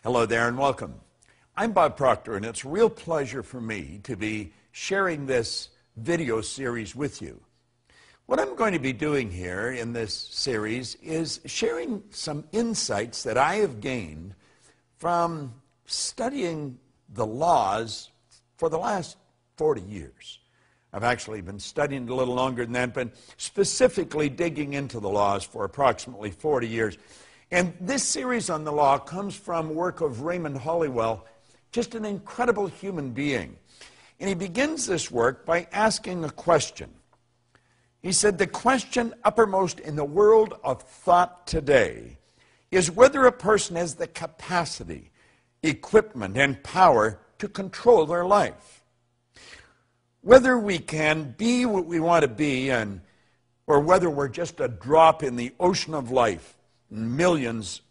Hello there and welcome. I'm Bob Proctor, and it's a real pleasure for me to be sharing this video series with you. What I'm going to be doing here in this series is sharing some insights that I have gained from studying the laws for the last 40 years. I've actually been studying it a little longer than that, but specifically digging into the laws for approximately 40 years. And this series on the law comes from work of Raymond Holliwell, just an incredible human being. And he begins this work by asking a question. He said, the question uppermost in the world of thought today is whether a person has the capacity, equipment, and power to control their life. Whether we can be what we want to be, or whether we're just a drop in the ocean of life. Millions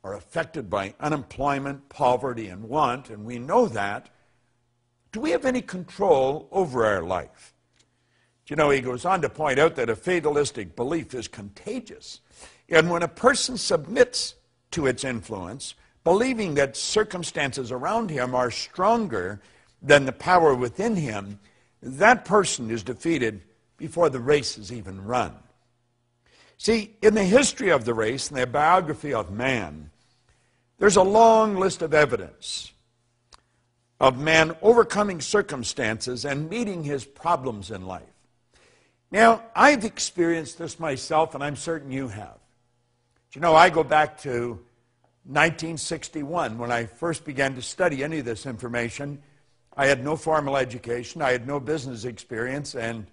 are affected by unemployment, poverty, and want, and we know that. Do we have any control over our life? You know, he goes on to point out that a fatalistic belief is contagious. And when a person submits to its influence, believing that circumstances around him are stronger than the power within him, that person is defeated before the race is even run. See, in the history of the race and the biography of man, there's a long list of evidence of man overcoming circumstances and meeting his problems in life. Now, I've experienced this myself, and I'm certain you have. You know, I go back to 1961 when I first began to study any of this information. I had no formal education, I had no business experience, and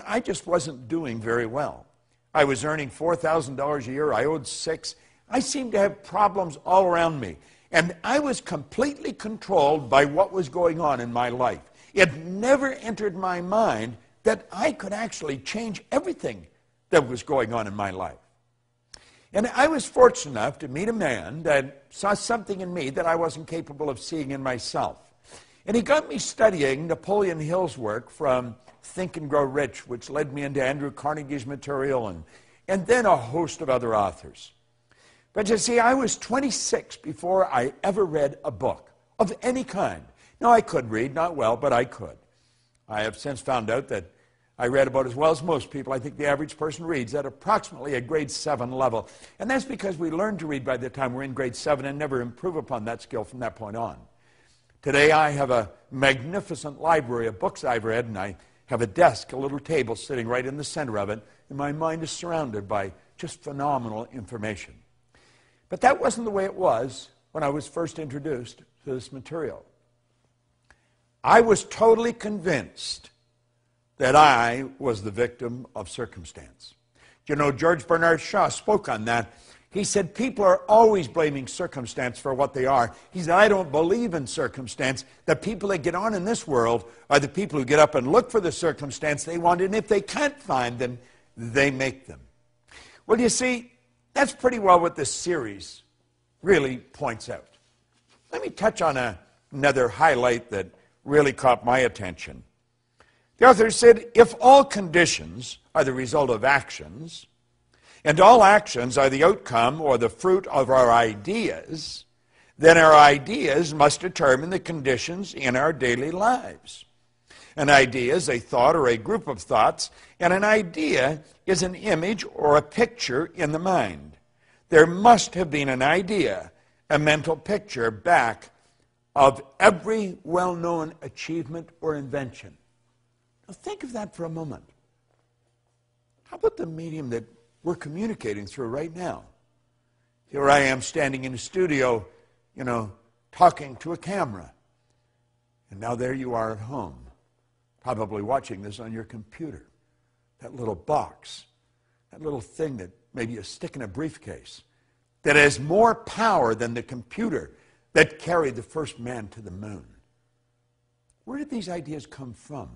I just wasn't doing very well. I was earning $4,000 a year. I owed $6,000. I seemed to have problems all around me. And I was completely controlled by what was going on in my life. It never entered my mind that I could actually change everything that was going on in my life. And I was fortunate enough to meet a man that saw something in me that I wasn't capable of seeing in myself. And he got me studying Napoleon Hill's work from Think and Grow Rich, which led me into Andrew Carnegie's material and then a host of other authors. But you see, I was 26 before I ever read a book of any kind. Now, I could read, not well, but I could. I have since found out that I read about as well as most people. I think the average person reads at approximately a grade 7 level. And that's because we learn to read by the time we're in grade 7 and never improve upon that skill from that point on. Today I have a magnificent library of books I've read, and I have a desk, a little table sitting right in the center of it, and my mind is surrounded by just phenomenal information. But that wasn't the way it was when I was first introduced to this material. I was totally convinced that I was the victim of circumstance. You know, George Bernard Shaw spoke on that. He said, people are always blaming circumstance for what they are. He said, I don't believe in circumstance. The people that get on in this world are the people who get up and look for the circumstance they want, and if they can't find them, they make them. Well, you see, that's pretty well what this series really points out. Let me touch on another highlight that really caught my attention. The author said, if all conditions are the result of actions, and all actions are the outcome or the fruit of our ideas, then our ideas must determine the conditions in our daily lives. An idea is a thought or a group of thoughts, and an idea is an image or a picture in the mind. There must have been an idea, a mental picture back of every well-known achievement or invention. Now think of that for a moment. How about the medium that we're communicating through right now? Here I am standing in a studio, talking to a camera. And now there you are at home, probably watching this on your computer. That little box, that little thing that maybe you stick in a briefcase, that has more power than the computer that carried the first man to the moon. Where did these ideas come from?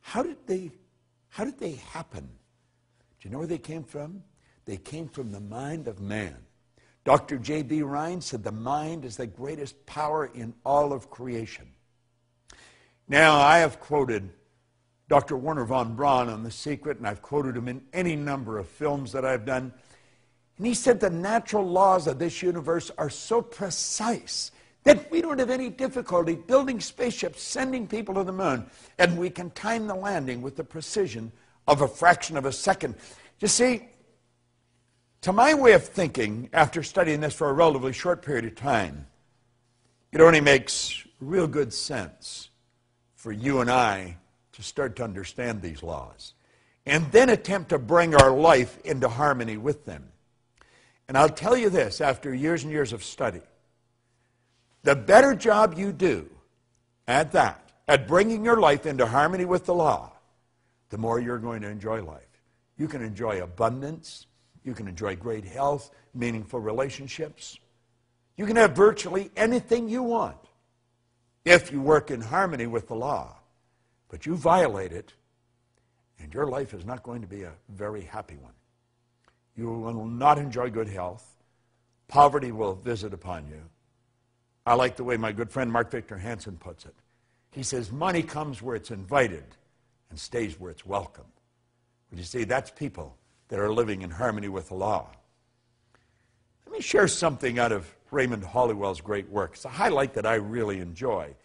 How did they happen? Do you know where they came from? They came from the mind of man. Dr. J.B. Rhine said the mind is the greatest power in all of creation. Now, I have quoted Dr. Werner von Braun on The Secret, and I've quoted him in any number of films that I've done. And he said the natural laws of this universe are so precise that we don't have any difficulty building spaceships, sending people to the moon, and we can time the landing with the precision of a fraction of a second. You see, to my way of thinking, after studying this for a relatively short period of time, it only makes real good sense for you and I to start to understand these laws and then attempt to bring our life into harmony with them. And I'll tell you this, after years and years of study, the better job you do at that, at bringing your life into harmony with the law, the more you're going to enjoy life. You can enjoy abundance. You can enjoy great health, meaningful relationships. You can have virtually anything you want if you work in harmony with the law. But you violate it, and your life is not going to be a very happy one. You will not enjoy good health. Poverty will visit upon you. I like the way my good friend Mark Victor Hansen puts it. He says, money comes where it's invited and stays where it's welcome. But you see, that's people that are living in harmony with the law. Let me share something out of Raymond Hollywell's great work. It's a highlight that I really enjoy.